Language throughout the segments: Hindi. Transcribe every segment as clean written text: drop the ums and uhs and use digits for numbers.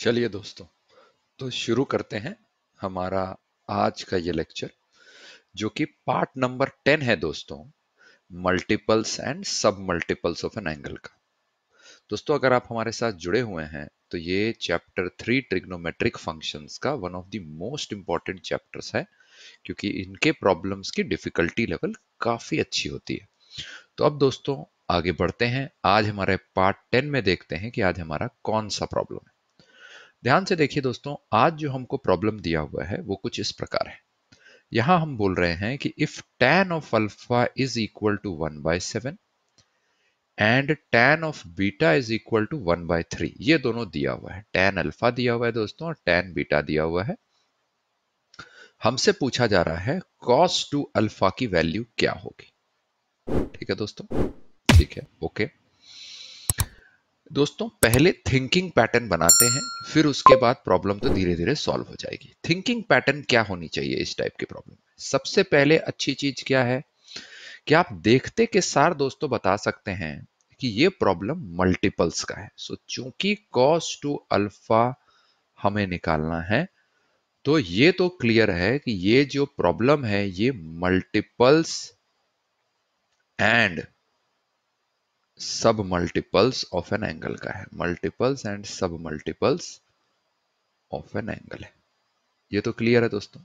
चलिए दोस्तों, तो शुरू करते हैं हमारा आज का ये लेक्चर, जो कि पार्ट नंबर 10 है दोस्तों। मल्टीपल्स एंड सब मल्टीपल्स ऑफ एन एंगल का। दोस्तों, अगर आप हमारे साथ जुड़े हुए हैं तो ये चैप्टर 3 ट्रिग्नोमेट्रिक फंक्शंस का one of the most important chapters है, क्योंकि इनके प्रॉब्लम्स की डिफिकल्टी लेवल काफी अच्छी होती है। तो अब दोस्तों आगे बढ़ते हैं। आज हमारे पार्ट 10 में देखते हैं कि आज हमारा कौन सा प्रॉब्लम है। ध्यान से देखिए दोस्तों, आज जो हमको प्रॉब्लम दिया हुआ है वो कुछ इस प्रकार है। यहां हम बोल रहे हैं कि if tan of alpha is equal to 1/7 and tan of beta is equal to 1/3, ये दोनों दिया हुआ है। tan अल्फा दिया हुआ है दोस्तों और tan बीटा दिया हुआ है। हमसे पूछा जा रहा है cos 2 अल्फा की वैल्यू क्या होगी। ठीक है दोस्तों, ठीक है, ओके। दोस्तों पहले थिंकिंग पैटर्न बनाते हैं, फिर उसके बाद प्रॉब्लम तो धीरे धीरे सॉल्व हो जाएगी। थिंकिंग पैटर्न क्या होनी चाहिए इस टाइप की प्रॉब्लम में? सबसे पहले अच्छी चीज क्या है कि आप देखते के सार दोस्तों बता सकते हैं कि ये प्रॉब्लम मल्टीपल्स का है। सो चूंकि cos 2 अल्फा हमें निकालना है, तो ये तो क्लियर है कि ये जो प्रॉब्लम है ये मल्टीपल्स एंड सब मल्टीपल्स ऑफ एन एंगल का है। मल्टीपल्स एंड सब मल्टीपल्स ऑफ एन एंगल है। ये तो क्लियर है दोस्तों,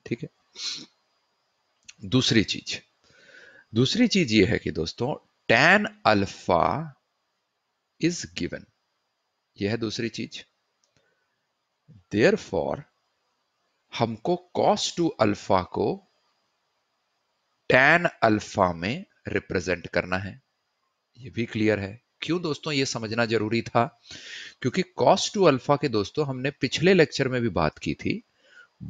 ठीक है। दूसरी चीज ये है कि दोस्तों tan अल्फा इज गिवन, यह है दूसरी चीज। देयरफॉर हमको cos 2 अल्फा को tan अल्फा में रिप्रेजेंट करना है। ये भी क्लियर है। क्यों दोस्तों ये समझना जरूरी था? क्योंकि cos 2 अल्फा के दोस्तों हमने पिछले लेक्चर में भी बात की थी।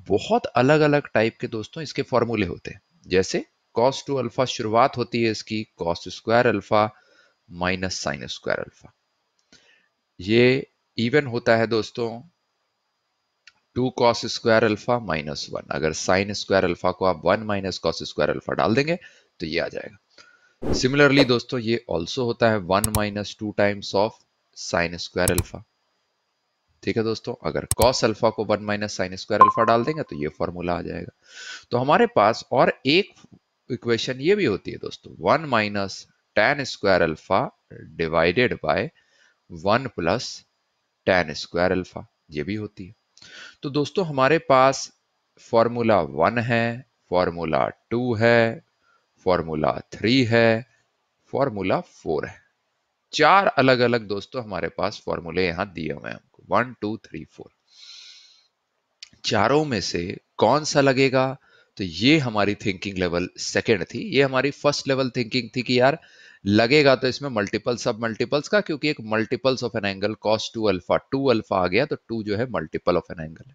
बहुत अलग अलग टाइप के दोस्तों इसके फॉर्मूले होते हैं। जैसे cos 2 अल्फा शुरुआत होती है इसकी cos square alpha minus sine square alpha. ये इवन होता है दोस्तों 2 cos स्क्वायर अल्फा माइनस 1। अगर साइन स्क्वायर अल्फा को आप 1 माइनस cos स्क्वायर अल्फा डाल देंगे तो ये आ जाएगा। सिमिलरली दोस्तों ये ऑल्सो होता है 1 minus 2 times of sine square alpha. ठीक है दोस्तों, अगर cos अल्फा को 1 माइनस साइन स्क्वायर अल्फा डाल देंगे तो ये फॉर्मूला आ जाएगा। तो हमारे पास और एक इक्वेशन ये भी होती है दोस्तों 1 minus tan square alpha divided by 1 plus tan square alpha, ये भी होती है। तो दोस्तों हमारे पास फॉर्मूला 1 है, फॉर्मूला 2 है, फॉर्मूला 3 है, फॉर्मूला 4 है। चार अलग अलग दोस्तों हमारे पास फॉर्मूले यहां दिए हुए हैं हमको 1 2 3 4। चारों में से कौन सा लगेगा? तो ये हमारी थिंकिंग लेवल सेकंड थी। ये हमारी फर्स्ट लेवल थिंकिंग थी कि यार लगेगा तो इसमें मल्टीपल सब मल्टीपल्स का, क्योंकि एक multiples of an angle cos 2 alpha 2 alpha आ गया तो 2 जो है मल्टीपल ऑफ एन एंगल है।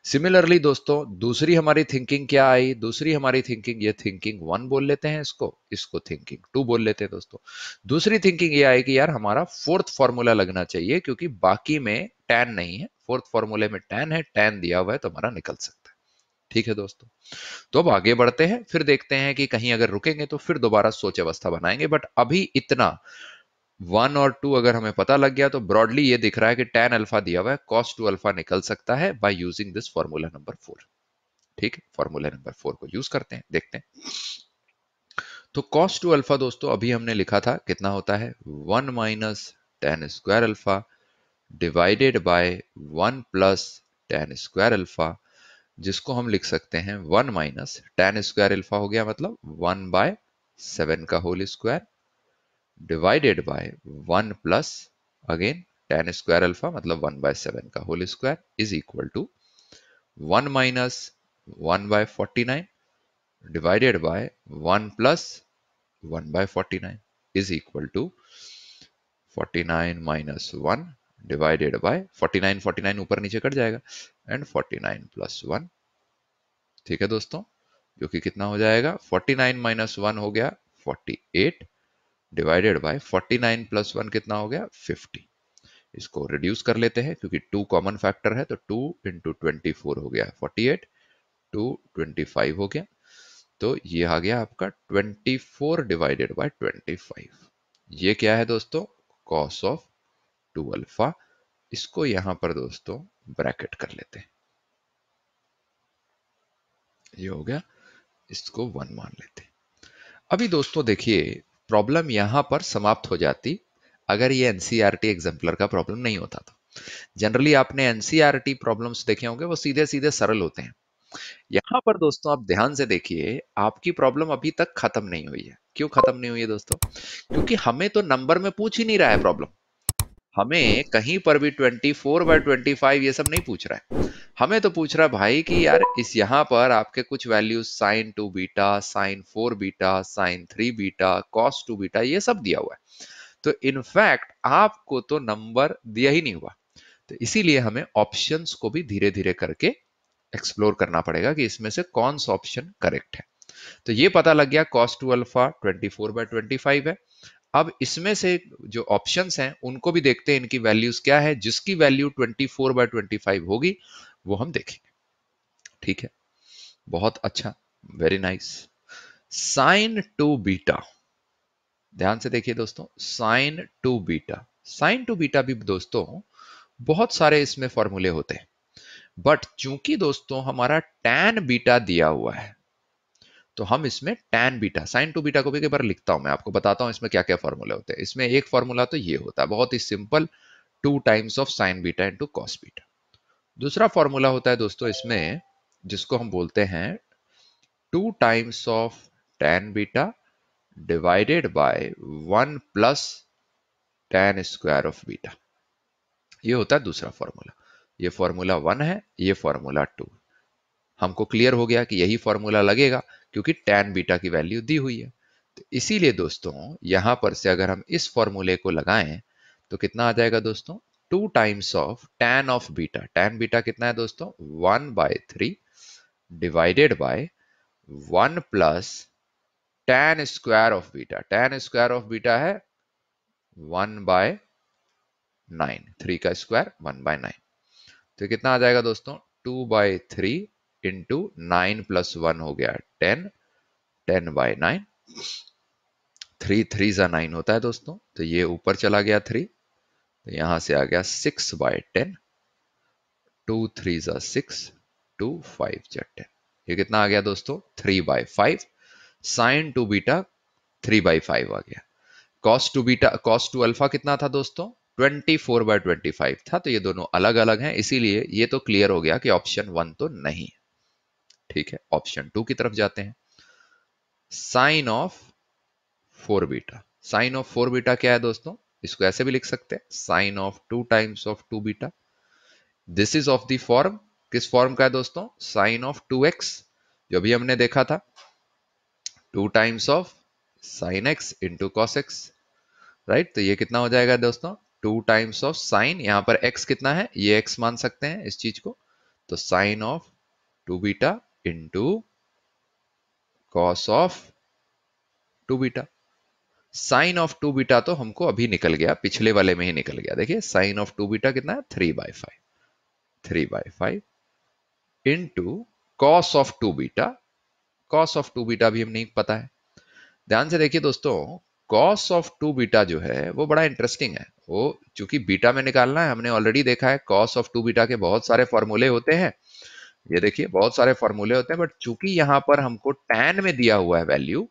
सिमिलरली दोस्तों दूसरी हमारी थिंकिंग क्या आई? दूसरी हमारी थिंकिंग, ये थिंकिंग 1 बोल लेते हैं इसको, इसको थिंकिंग 2 बोल लेते हैं दोस्तों। दूसरी थिंकिंग ये आई कि यार हमारा फोर्थ फॉर्मूला लगना चाहिए, क्योंकि बाकी में tan नहीं है, फोर्थ फॉर्मूले में tan है, tan दिया हुआ है तो हमारा निकल सकता है। ठीक है दोस्तों, तो अब आगे बढ़ते हैं, फिर देखते हैं कि कहीं अगर रुकेंगे तो फिर दोबारा सोच अवस्था बनाएंगे। बट अभी इतना 1 और 2 अगर हमें पता लग गया तो ब्रॉडली ये दिख रहा है कि tan अल्फा दिया हुआ है, cos 2 अल्फा निकल सकता है by using this formula number 4। ठीक है, फॉर्मूला नंबर 4 को यूज करते हैं, देखते हैं। तो cos 2 अल्फा दोस्तों अभी हमने लिखा था, कितना होता है 1 minus tan square alpha divided by 1 plus tan square alpha, जिसको हम लिख सकते हैं 1 माइनस tan स्क्वायर अल्फा हो गया मतलब 1 बाय 7 का whole square divided by 1 plus again tan square alpha मतलब 1 बाय 7 का whole square is equal to 1 minus 1 by 49 divided by 1 plus 1 by 49 is equal to 49 minus 1 divided by 49, 49 ऊपर नीचे कट जाएगा एंड 49 प्लस 1। ठीक है दोस्तों, जो कि कितना हो जाएगा 49 माइनस 1 हो गया 48 डिवाइडेड बाय 49 प्लस 1 कितना हो गया 50। इसको रिड्यूस कर लेते हैं क्योंकि 2 कॉमन फैक्टर है, तो 2 इंटू 24 हो गया 48, 2 25 हो गया, तो ये आ गया आपका 24 डिवाइडेड बाय 25। ये क्या है दोस्तों? cos ऑफ 2 अल्फा इसको यहां पर दोस्तों ब्रैकेट कर लेते हैं, ये हो गया, इसको 1 मान लेते हैं। अभी दोस्तों देखिए, प्रॉब्लम यहां पर समाप्त हो जाती अगर ये एनसीईआरटी एग्जाम्पलर का प्रॉब्लम नहीं होता तो। जनरली आपने एनसीईआरटी प्रॉब्लम्स देखे होंगे, वो सीधे सीधे सरल होते हैं। यहां पर दोस्तों आप ध्यान से देखिए, आपकी प्रॉब्लम अभी तक खत्म नहीं हुई है। क्यों खत्म नहीं हुई है दोस्तों? क्योंकि हमें तो नंबर में पूछ ही नहीं रहा है प्रॉब्लम। हमें कहीं पर भी 24/25 ये सब नहीं पूछ रहा है। हमें तो पूछ रहा है भाई कि यार इस यहाँ पर आपके कुछ values sine 2 beta, sine 4 beta, sine 3 beta, cos 2 beta, ये सब दिया हुआ है। तो इनफैक्ट आपको तो नंबर दिया ही नहीं हुआ। तो इसीलिए हमें ऑप्शंस को भी धीरे धीरे करके एक्सप्लोर करना पड़ेगा कि इसमें से कौन सा ऑप्शन करेक्ट है। तो ये पता लग गया cos 2 अल्फा 24/25 है। अब इसमें से जो ऑप्शंस हैं उनको भी देखते हैं, इनकी वैल्यूज क्या है। जिसकी वैल्यू 24/25 होगी वो हम देखेंगे। ठीक है, बहुत अच्छा, वेरी नाइस। साइन 2 बीटा, ध्यान से देखिए दोस्तों, साइन 2 बीटा, साइन 2 बीटा भी दोस्तों बहुत सारे इसमें फॉर्मूले होते हैं, बट चूंकि दोस्तों हमारा टैन बीटा दिया हुआ है तो हम इसमें टैन बीटा, साइन 2 बीटा को भी एक बार लिखता हूं, मैं आपको बताता हूं इसमें क्या क्या फॉर्मूले होते हैं। इसमें एक फॉर्मूला तो ये होता है बहुत ही simple, 2 times of sine beta into cos beta. दूसरा फॉर्मूला होता है दोस्तों इसमें, जिसको हम बोलते हैं 2 times of tan beta divided by 1 plus tan square of beta. ये होता है दूसरा फॉर्मूला। ये फॉर्मूला 1 है, ये फॉर्मूला 2। हमको क्लियर हो गया कि यही फॉर्मूला लगेगा क्योंकि टैन बीटा की वैल्यू दी हुई है। तो इसीलिए दोस्तों यहां पर से अगर हम इस फॉर्मूले को लगाएं तो कितना आ जाएगा दोस्तों, 2 times of tan of beta, tan beta कितना है दोस्तों 1/3 divided by 1 plus tan square of beta, tan square of beta है 1/9, 3 का स्क्वायर 1/9। तो कितना आ जाएगा दोस्तों 2/3 इंटू 9 प्लस 1 हो गया 10, 10/9, 3 3 जा 9 होता है दोस्तों, तो ये ऊपर चला गया 3, तो यहां से आ गया 6/10, 2 3 जा 6, 2 5 जा 10। ये कितना आ गया दोस्तों 3/5। साइन 2 बीटा 3/5 आ गया। कॉस 2 बीटा, कॉस 2 अल्फा कितना था दोस्तों 24/25 था। तो ये दोनों अलग अलग हैं, इसीलिए ये तो क्लियर हो गया कि ऑप्शन 1 तो नहीं है। ठीक है, ऑप्शन 2 की तरफ जाते हैं। Sine of 4 beta, sine of 4 beta क्या है दोस्तों, इसको ऐसे भी लिख सकते हैं, sine of 2 times of 2 beta. This is of the form, किस फॉर्म का है दोस्तों, साइन ऑफ 2x, जो भी हमने देखा था 2 times of sign x into cos x, right. तो ये कितना हो जाएगा दोस्तों 2 टाइम्स ऑफ साइन, यहां पर x कितना है, ये x मान सकते हैं इस चीज को, तो sine of 2 beta into cos of 2 beta. Sine of 2 beta तो हमको अभी निकल गया, पिछले वाले में ही निकल गया। देखिए साइन ऑफ 2 बीटा कितना है 3/5, 3/5 into cos of 2 beta, cos of 2 beta भी हम नहीं पता है। ध्यान से देखिए दोस्तों, कॉस ऑफ 2 बीटा जो है वो बड़ा इंटरेस्टिंग है। वो चूंकि बीटा में निकालना है, हमने ऑलरेडी देखा है कॉस ऑफ 2 बीटा के बहुत सारे फॉर्मूले होते हैं। ये देखिए बहुत सारे फॉर्मूले होते हैं, बट चूंकि यहाँ पर हमको टैन में दिया हुआ है वैल्यू,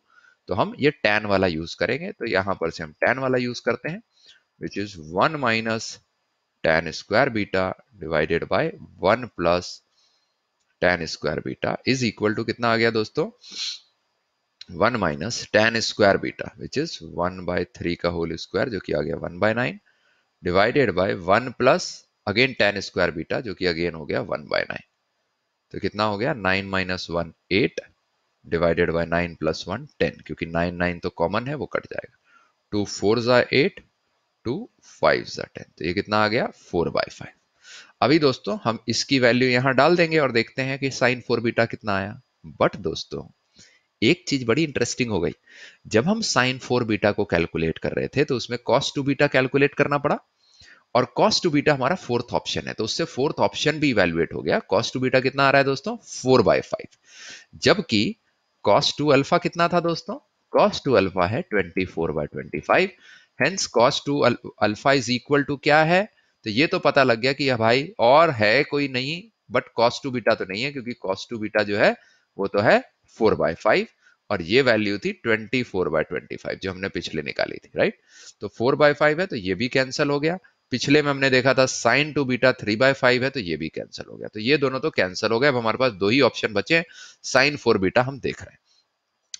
तो हम ये टैन वाला यूज करेंगे। तो यहां पर से हम टैन वाला यूज करते हैं, which is 1 minus tan square beta divided by 1 plus tan square beta is equal to कितना आ गया दोस्तों 1 minus tan square beta which is 1/3 का होल स्क्वायर जो कि आ गया 1/9 divided by 1 plus again tan square beta जो कि अगेन हो गया 1/9। तो कितना हो गया 9 माइनस 1 8 डिवाइडेड बाय 9 प्लस 1 10, क्योंकि 9 9 तो कॉमन है वो कट जाएगा। 2 4 जा 8, 2 5 जा 10, तो ये कितना आ गया 4/5। अभी दोस्तों हम इसकी वैल्यू यहां डाल देंगे और देखते हैं कि साइन 4 बीटा कितना आया। बट दोस्तों एक चीज बड़ी इंटरेस्टिंग हो गई, जब हम साइन 4 बीटा को कैलकुलेट कर रहे थे तो उसमें cos 2 बीटा कैलकुलेट करना पड़ा, और cos 2 बीटा हमारा फोर्थ ऑप्शन है, तो उससे फोर्थ ऑप्शन भी इवेल्युएट हो गया। cos 2 बीटा कितना आ रहा है दोस्तों 4/5, जबकि cos 2 अल्फा कितना था दोस्तों, cos 2 अल्फा है 24/25, hence cos 2 alpha is equal to क्या है तो ये तो पता लग गया कि यह भाई और है कोई नहीं, बट कॉस टू बीटा तो नहीं है, क्योंकि कॉस टू बीटा जो है वो तो है 4/5, और ये वैल्यू थी 24/25 जो हमने पिछले निकाली थी, राइट। तो 4/5 है तो ये भी कैंसिल हो गया। पिछले में हमने देखा था साइन टू बीटा 3/5 है, तो ये भी कैंसिल हो गया। तो ये दोनों तो कैंसिल हो गए। अब हमारे पास दो ही ऑप्शन बचे, साइन 4 बीटा हम देख रहे हैं।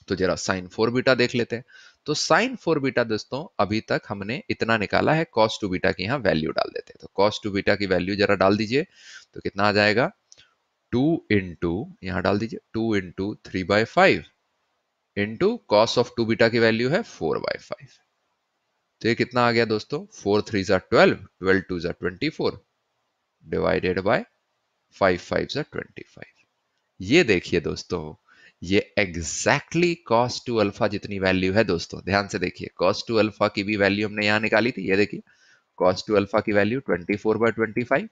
तो जरा साइन 4 बीटा देख लेते हैं। तो साइन 4 बीटा दोस्तों अभी तक हमने इतना निकाला है, कॉस टू बीटा की यहाँ वैल्यू डाल देते हैं। तो कॉस टू बीटा की वैल्यू जरा डाल दीजिए, तो कितना आ जाएगा, 2 इंटू, यहां डाल दीजिए 2 into 3/5 into cos of two beta की वैल्यू है 4/5। तो ये कितना आ गया दोस्तों, 4 3 = 12, 12 2 = 24 डिवाइडेड बाय 5 5 = 25। ये देखिए दोस्तों, ये एग्जैक्टली cos टू अल्फा जितनी वैल्यू है दोस्तों। ध्यान से देखिए, cos टू अल्फा की भी वैल्यू हमने यहां निकाली थी। ये देखिए cos टू अल्फा की वैल्यू 24/25,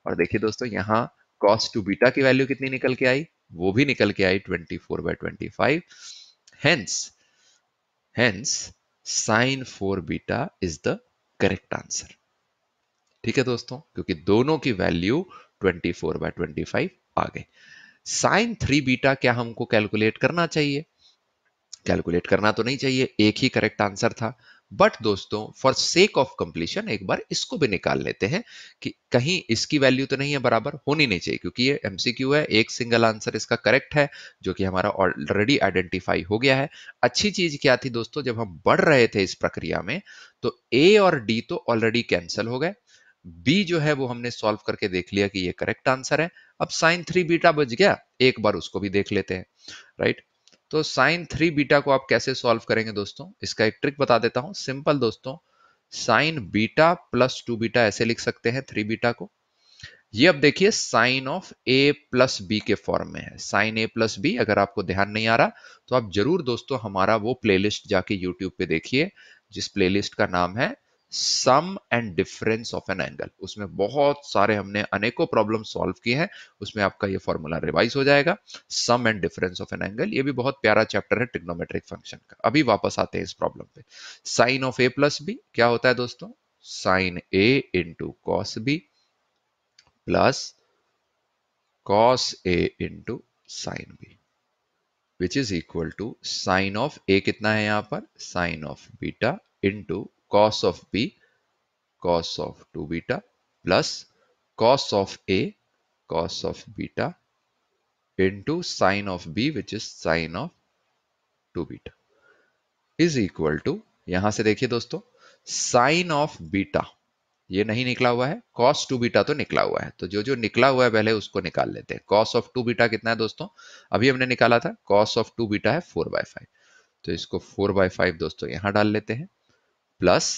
और देखिए दोस्तों यहाँ cos टू बीटा की वैल्यू कितनी निकल के आई, वो भी निकल के आई 24/25। Hence hence sine 4 beta is the correct answer. ठीक है दोस्तों, क्योंकि दोनों की वैल्यू 24/25 आ गई। साइन 3 बीटा क्या हमको कैलकुलेट करना चाहिए? कैलकुलेट करना तो नहीं चाहिए, एक ही करेक्ट आंसर था। बट दोस्तों फॉर सेक ऑफ कंप्लीशन एक बार इसको भी निकाल लेते हैं कि कहीं इसकी वैल्यू तो नहीं है बराबर, होनी नहीं चाहिए, क्योंकि ये एमसीक्यू है, एक सिंगल आंसर इसका करेक्ट है जो कि हमारा ऑलरेडी आइडेंटिफाई हो गया है। अच्छी चीज क्या थी दोस्तों, जब हम बढ़ रहे थे इस प्रक्रिया में तो ए और डी तो ऑलरेडी कैंसिल हो गए, बी जो है वो हमने सॉल्व करके देख लिया कि ये करेक्ट आंसर है। अब साइन 3 बीटा बच गया, एक बार उसको भी देख लेते हैं, राइट। तो साइन 3 बीटा को आप कैसे सॉल्व करेंगे दोस्तों, इसका एक ट्रिक बता देता हूं, सिंपल दोस्तों। साइन बीटा प्लस 2 बीटा ऐसे लिख सकते हैं 3 बीटा को। ये अब देखिए sine of A plus B के फॉर्म में है, साइन ए प्लस बी। अगर आपको ध्यान नहीं आ रहा तो आप जरूर दोस्तों हमारा वो प्लेलिस्ट जाके यूट्यूब पे देखिए, जिस प्लेलिस्ट का नाम है sum and difference of an angle. उसमें बहुत सारे हमने अनेकों प्रॉब्लम सॉल्व किए हैं, उसमें आपका ये फॉर्मूला रिवाइज हो जाएगा, sum and difference of an angle. ये भी बहुत प्यारा चैप्टर है ट्रिग्नोमेट्रिक फंक्शन का। अभी वापस आते हैं इस प्रॉब्लम पे। Sine of A plus B क्या होता है दोस्तों, sine A into cos B plus cos A into sine B, which is equal to sine of A कितना है यहां पर, sine of beta into cos of B, cos of 2 beta plus cos of A, cos of beta into sine of B which is sine of 2 beta is equal to, यहां से देखिए दोस्तों साइन ऑफ बीटा ये नहीं निकला हुआ है, cos 2 बीटा तो निकला हुआ है, तो जो जो निकला हुआ है पहले उसको निकाल लेते हैं। cos ऑफ 2 बीटा कितना है दोस्तों, अभी हमने निकाला था, cos ऑफ 2 बीटा है 4/5, तो इसको 4/5 दोस्तों यहां डाल लेते हैं, प्लस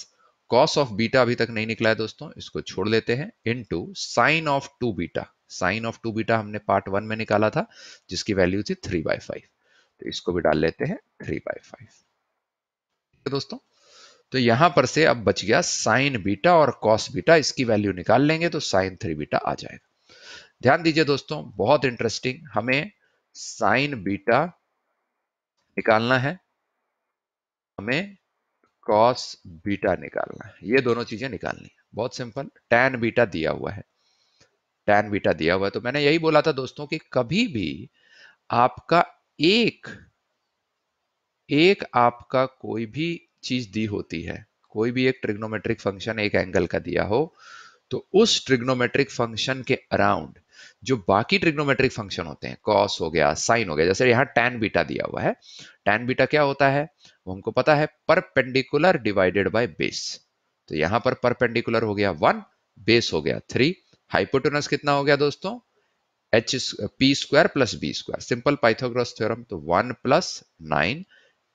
cos ऑफ बीटा अभी तक नहीं निकला है दोस्तों, इसको छोड़ लेते हैं, into sine of 2 beta. Sine of 2 beta हमने पार्ट 1 में निकाला था जिसकी वैल्यू थी 3/5, तो इसको भी डाल लेते हैं 3/5 दोस्तों। तो यहां पर से अब बच गया साइन बीटा और कॉस बीटा, इसकी वैल्यू निकाल लेंगे तो साइन 3 बीटा आ जाएगा। ध्यान दीजिए दोस्तों, बहुत इंटरेस्टिंग, हमें साइन बीटा निकालना है, हमें कॉस बीटा निकालना है, ये दोनों चीजें निकालनी है। बहुत सिंपल, टैन बीटा दिया हुआ है, टैन बीटा दिया हुआ है, तो मैंने यही बोला था दोस्तों कि कभी भी आपका एक एक आपका कोई भी चीज दी होती है, कोई भी एक ट्रिग्नोमेट्रिक फंक्शन एक एंगल का दिया हो, तो उस ट्रिग्नोमेट्रिक फंक्शन के अराउंड जो बाकी ट्रिग्नोमेट्रिक फंक्शन होते हैं, कॉस हो गया, साइन हो गया, जैसे यहाँ टैन बीटा दिया हुआ है, टैन बीटा क्या होता है वो हमको पता है, परपेंडिकुलर डिवाइडेड बाय बेस। तो यहां पर परपेंडिकुलर हो गया 1, बेस हो गया 3, हाइपोटेनस कितना हो गया दोस्तों, H P square plus B square, simple Pythagoras theorem, तो 1 + 9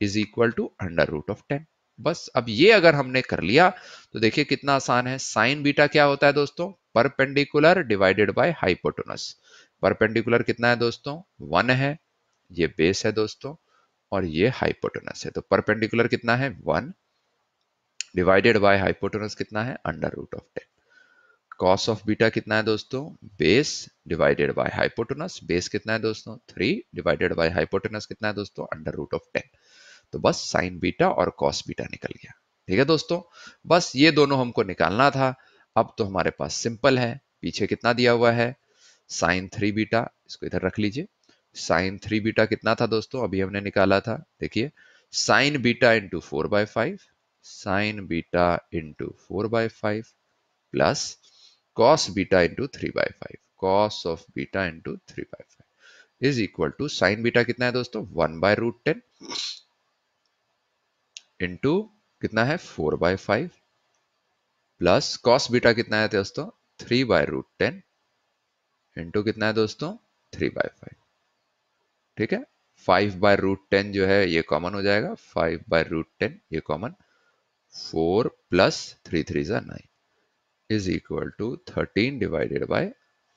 इज इक्वल टू √10। बस अब ये अगर हमने कर लिया तो देखिए कितना आसान है। साइन बीटा क्या होता है दोस्तों, perpendicular divided by hypotenuse. Perpendicular कितना है दोस्तों, 1 है, ये बेस है दोस्तों, और ये हाइपोटेनस है। तो परपेंडिकुलर कितना है 1 डिवाइडेड बाय हाइपोटेनस कितना है √10। कॉस ऑफ बीटा कितना है दोस्तों, base divided by hypotenuse, base कितना है दोस्तों 3 डिवाइडेड बाय हाइपोटेनस कितना है दोस्तों √10। तो बस साइन बीटा और कॉस बीटा निकल गया। ठीक है दोस्तों, बस ये दोनों हमको निकालना था। अब तो हमारे पास सिंपल है, पीछे कितना दिया हुआ है, साइन 3 बीटा, इसको इधर रख लीजिए। साइन 3 बीटा कितना था दोस्तों, अभी हमने निकाला था, देखिए sine beta into 4/5, sine beta into 4/5 plus cos beta into 3/5, cos of beta into 3/5 is equal to sine beta कितना है दोस्तों, 1/√10 इंटू कितना है 4/5 प्लस कॉस बीटा कितना है दोस्तों 3/√10 इंटू कितना है दोस्तों 3/5। ठीक है, 5/√10 जो है ये कॉमन हो जाएगा, 5/√10 ये कॉमन, 4 प्लस 3 3 जा 9 is equal to 13 divided by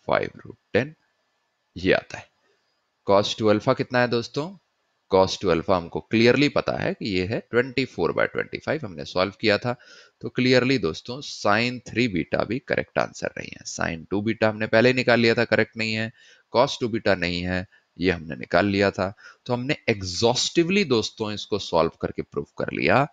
5√10 ये आता है। cos 2 अल्फा कितना है दोस्तों, cos 2 अल्फा हमको क्लियरली पता है कि ये है 24/25, हमने सॉल्व किया था। तो क्लियरली दोस्तों sin 3 बीटा भी करेक्ट आंसर नहीं है। sin 2 बीटा हमने पहले ही निकाल लिया था, करेक्ट नहीं है। cos 2 बीटा नहीं है, ये हमने निकाल लिया था। तो हमने एग्जॉस्टिवली दोस्तों इसको सॉल्व करके प्रूव कर लिया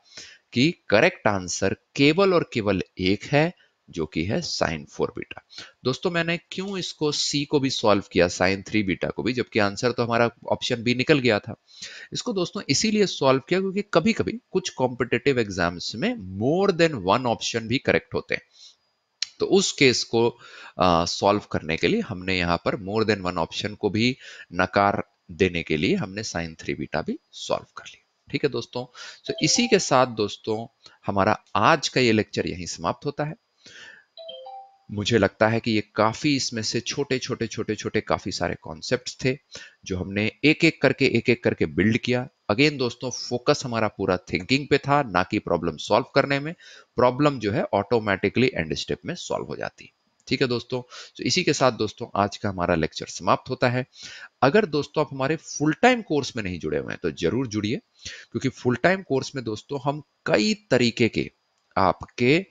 कि करेक्ट आंसर केवल और केवल एक है, जो कि है साइन 4 बीटा। दोस्तों मैंने क्यों इसको सी को भी सॉल्व किया, साइन 3 बीटा को भी, जबकि आंसर तो हमारा ऑप्शन बी निकल गया था। इसको दोस्तों इसीलिए सॉल्व किया क्योंकि कभी कभी कुछ कॉम्पिटिटिव एग्जाम्स में मोर देन वन ऑप्शन भी करेक्ट होते हैं। तो उस केस को सॉल्व करने के लिए हमने यहाँ पर मोर देन वन ऑप्शन को भी नकार देने के लिए हमने साइन 3 बीटा भी सॉल्व कर लिया। ठीक है दोस्तों, तो इसी के साथ दोस्तों हमारा आज का ये लेक्चर यहीं समाप्त होता है। मुझे लगता है कि ये काफी, इसमें से छोटे छोटे छोटे छोटे काफी सारे कॉन्सेप्ट्स थे जो हमने एक एक करके बिल्ड किया। अगेन दोस्तों फोकस हमारा पूरा थिंकिंग पे था, ना कि प्रॉब्लम सॉल्व करने में। प्रॉब्लम जो है ऑटोमेटिकली एंड स्टेप में सॉल्व हो जाती है। ठीक है दोस्तों, तो इसी के साथ दोस्तों आज का हमारा लेक्चर समाप्त होता है। अगर दोस्तों आप हमारे फुल टाइम कोर्स में नहीं जुड़े हुए हैं तो जरूर जुड़िए, क्योंकि फुल टाइम कोर्स में दोस्तों हम कई तरीके के आपके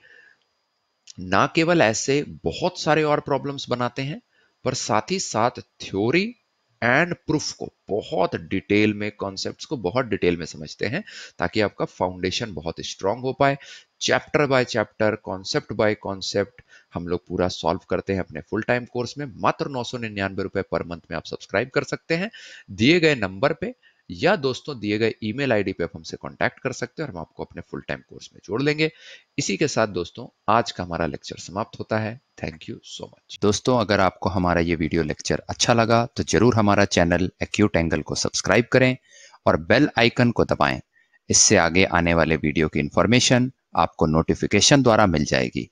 ना केवल ऐसे बहुत सारे और प्रॉब्लम्स बनाते हैं, पर साथ ही साथ थ्योरी एंड प्रूफ को बहुत डिटेल में, कॉन्सेप्ट्स को बहुत डिटेल में समझते हैं, ताकि आपका फाउंडेशन बहुत स्ट्रांग हो पाए। Chapter by chapter, concept bye concept हम लोग पूरा सॉल्व करते हैं अपने फुल टाइम कोर्स में। मात्र 999 रुपए पर मंथ में आप सब्सक्राइब कर सकते हैं दिए गए नंबर पे, या दोस्तों दिए गए ईमेल आईडी पे आप हमसे कांटेक्ट कर सकते हैं और हम आपको अपने फुल टाइम कोर्स में जोड़ लेंगे। इसी के साथ दोस्तों आज का हमारा लेक्चर समाप्त होता है। Thank you so much. दोस्तों अगर आपको हमारा ये वीडियो लेक्चर अच्छा लगा तो जरूर हमारा चैनल एक्यूट एंगल को सब्सक्राइब करें और बेल आइकन को दबाएं। इससे आगे आने वाले वीडियो की इंफॉर्मेशन आपको नोटिफिकेशन द्वारा मिल जाएगी।